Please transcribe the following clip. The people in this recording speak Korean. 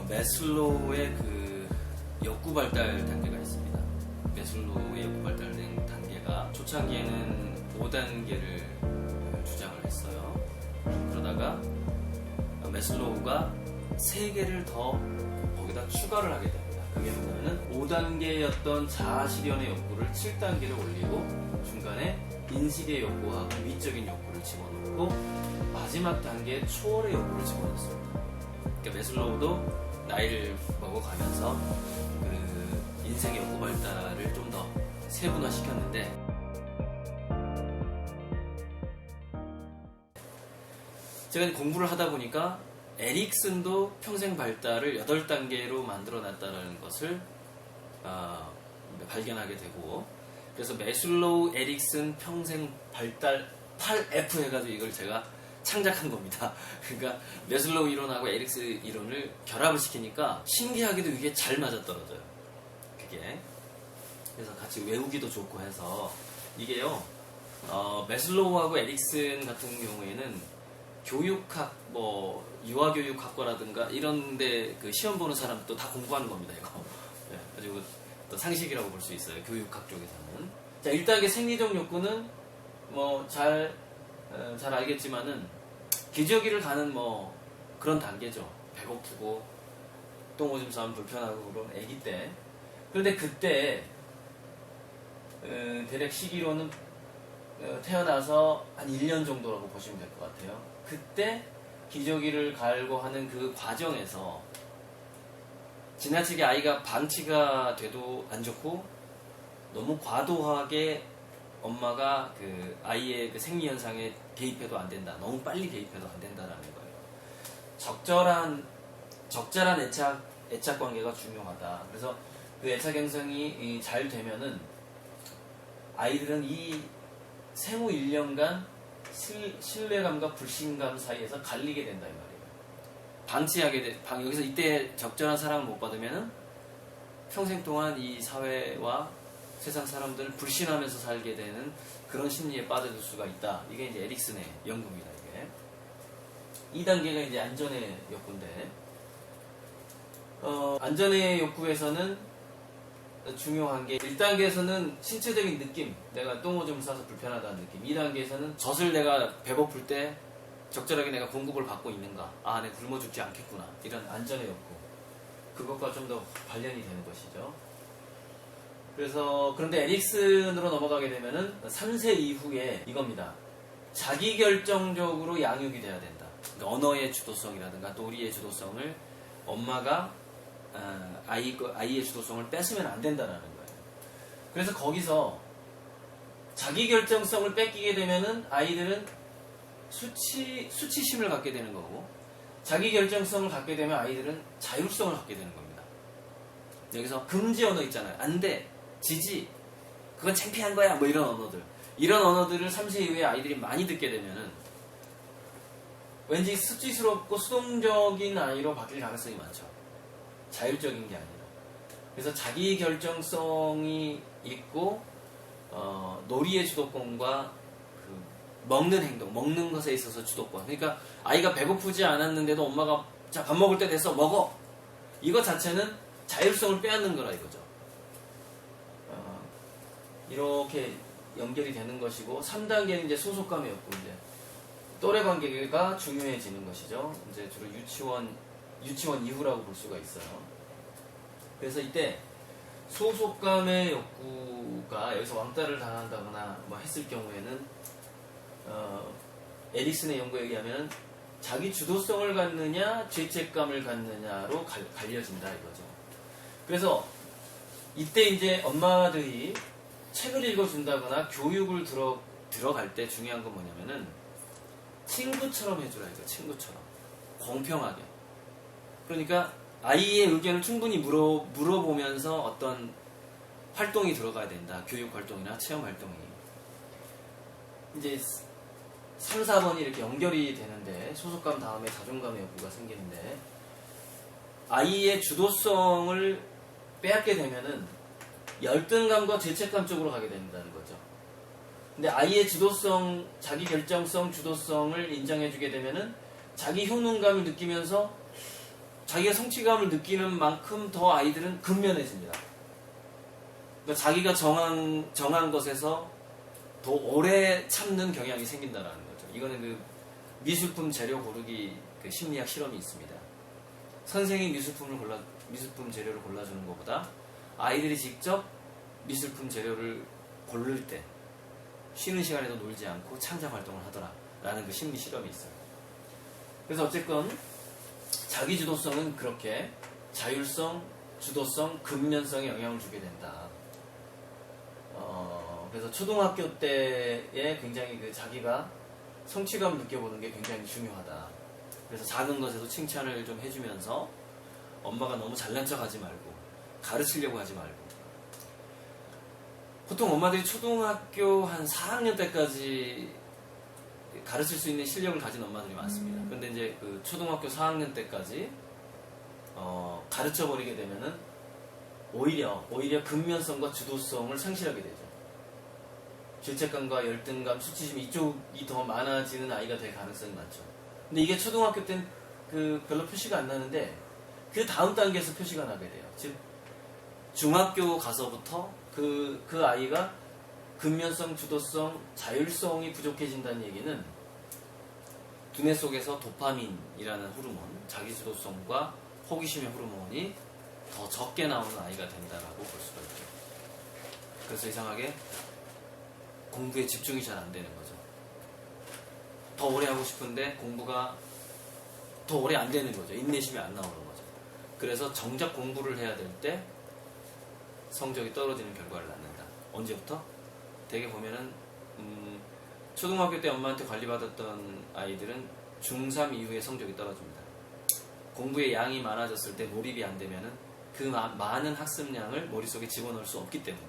매슬로우의 그 욕구 발달 단계가 있습니다. 매슬로우의 욕구 발달 단계가 초창기에는 5단계를 주장을 했어요. 그러다가 매슬로우가 3개를 더 거기다 추가를 하게 됩니다. 그게 뭐냐면은 5단계였던 자아실현의 욕구를 7단계를 올리고 중간에 인식의 욕구하고 미적인 욕구를 집어넣고 마지막 단계에 초월의 욕구를 집어넣습니다. 그러니까 매슬로우도 나이를 먹어가면서 그 인생의 욕구 발달을 좀 더 세분화시켰는데, 제가 공부를 하다 보니까 에릭슨도 평생 발달을 8단계로 만들어 놨다는 것을 발견하게 되고, 그래서 매슬로우 에릭슨 평생 발달 8F 해가지고 이걸 제가 창작한 겁니다. 그러니까 매슬로우 이론하고 에릭슨 이론을 결합을 시키니까 신기하게도 이게 잘 맞아떨어져요. 그게. 그래서 같이 외우기도 좋고 해서 이게요. 매슬로우하고 에릭슨 같은 경우에는 교육학, 유아교육학과라든가 이런데 그 시험 보는 사람도 다 공부하는 겁니다. 이거. 네, 가지고 또 상식이라고 볼 수 있어요. 교육학 쪽에서는. 자, 1단계 생리적 욕구는 잘 알겠지만은 기저귀를 가는 그런 단계죠. 배고프고 똥오줌 싸면 불편하고 그런 애기 때. 그런데 그때 대략 시기로는 태어나서 한 1년 정도라고 보시면 될 것 같아요. 그때 기저귀를 갈고 하는 그 과정에서 지나치게 아이가 방치가 돼도 안 좋고 너무 과도하게 엄마가 그 아이의 그 생리 현상에 개입해도 안 된다. 너무 빨리 개입해도 안 된다라는 거예요. 적절한 애착 관계가 중요하다. 그래서 그 애착 형성이 잘 되면은 아이들은 이 생후 1년간 신뢰감과 불신감 사이에서 갈리게 된다 이 말이에요. 방치하게 여기서 이때 적절한 사랑을 못 받으면은 평생 동안 이 사회와 세상 사람들을 불신하면서 살게 되는 그런 심리에 빠져들 수가 있다. 이게 이제 에릭슨의 연구입니다. 이게 2단계가 이제 안전의 욕구인데, 안전의 욕구에서는 중요한 게 1단계에서는 신체적인 느낌, 내가 똥오줌 싸서 불편하다는 느낌. 2단계에서는 젖을 내가 배고플 때 적절하게 내가 공급을 받고 있는가, 내가 굶어 죽지 않겠구나, 이런 안전의 욕구, 그것과 좀 더 관련이 되는 것이죠. 그런데 에릭슨으로 넘어가게 되면은 3세 이후에 이겁니다. 자기결정적으로 양육이 돼야 된다. 그러니까 언어의 주도성이라든가 놀이의 주도성을 엄마가 아이의 주도성을 뺏으면 안 된다는 거예요. 그래서 거기서 자기결정성을 뺏기게 되면은 아이들은 수치심을 갖게 되는 거고, 자기결정성을 갖게 되면 아이들은 자율성을 갖게 되는 겁니다. 여기서 금지 언어 있잖아요. 안 돼, 지지, 그건 창피한 거야, 이런 언어들을 3세 이후에 아이들이 많이 듣게 되면은 왠지 수치스럽고 수동적인 아이로 바뀔 가능성이 많죠. 자율적인 게 아니라. 그래서 자기 결정성이 있고 놀이의 주도권과 그 먹는 행동, 먹는 것에 있어서 주도권. 그러니까 아이가 배고프지 않았는데도 엄마가 자, 밥 먹을 때 됐어, 먹어. 이거 자체는 자율성을 빼앗는 거라 이거죠. 이렇게 연결이 되는 것이고, 3단계는 이제 소속감의 욕구, 이제 또래 관계가 중요해지는 것이죠. 이제 주로 유치원 이후라고 볼 수가 있어요. 그래서 이때 소속감의 욕구가 여기서 왕따를 당한다거나 했을 경우에는 에릭슨의 연구에 의하면 자기 주도성을 갖느냐 죄책감을 갖느냐로 갈려진다 이거죠. 그래서 이때 이제 엄마들이 책을 읽어준다거나 교육을 들어갈 때 중요한 건 뭐냐면은 친구처럼 해주라 이거. 친구처럼 공평하게. 그러니까 아이의 의견을 충분히 물어보면서 어떤 활동이 들어가야 된다. 교육 활동이나 체험 활동이. 이제 3, 4번이 이렇게 연결이 되는데, 소속감 다음에 자존감의 욕구가 생기는데, 아이의 주도성을 빼앗게 되면은 열등감과 죄책감 쪽으로 가게 된다는 거죠. 근데 아이의 주도성, 자기 결정성, 주도성을 인정해주게 되면은 자기 효능감을 느끼면서 자기가 성취감을 느끼는 만큼 더 아이들은 근면해집니다. 그러니까 자기가 정한 것에서 더 오래 참는 경향이 생긴다는 거죠. 이거는 그 미술품 재료 고르기 그 심리학 실험이 있습니다. 선생이 미술품 재료를 골라주는 것보다 아이들이 직접 미술품 재료를 고를 때 쉬는 시간에도 놀지 않고 창작 활동을 하더라라는 그 심리 실험이 있어요. 그래서 어쨌건 자기주도성은 그렇게 자율성, 주도성, 근면성에 영향을 주게 된다. 그래서 초등학교 때에 굉장히 그 자기가 성취감을 느껴보는 게 굉장히 중요하다. 그래서 작은 것에도 칭찬을 좀 해주면서 엄마가 너무 잘난 척 하지 말고 가르치려고 하지 말고. 보통 엄마들이 초등학교 한 4학년 때까지 가르칠 수 있는 실력을 가진 엄마들이 많습니다. 그런데 이제 그 초등학교 4학년 때까지 가르쳐 버리게 되면은 오히려 근면성과 주도성을 상실하게 되죠. 죄책감과 열등감, 수치심 이쪽이 더 많아지는 아이가 될 가능성이 많죠. 근데 이게 초등학교 때는 그 별로 표시가 안 나는데 그 다음 단계에서 표시가 나게 돼요. 즉 중학교 가서부터 그 아이가 근면성, 주도성, 자율성이 부족해진다는 얘기는 두뇌 속에서 도파민이라는 호르몬, 자기주도성과 호기심의 호르몬이 더 적게 나오는 아이가 된다라고 볼 수가 있죠. 그래서 이상하게 공부에 집중이 잘 안 되는 거죠. 더 오래 하고 싶은데 공부가 더 오래 안 되는 거죠. 인내심이 안 나오는 거죠. 그래서 정작 공부를 해야 될 때 성적이 떨어지는 결과를 낳는다. 언제부터? 되게 보면은 초등학교 때 엄마한테 관리받았던 아이들은 중3 이후에 성적이 떨어집니다. 공부의 양이 많아졌을 때 몰입이 안 되면은 그 많은 학습량을 머릿속에 집어넣을 수 없기 때문에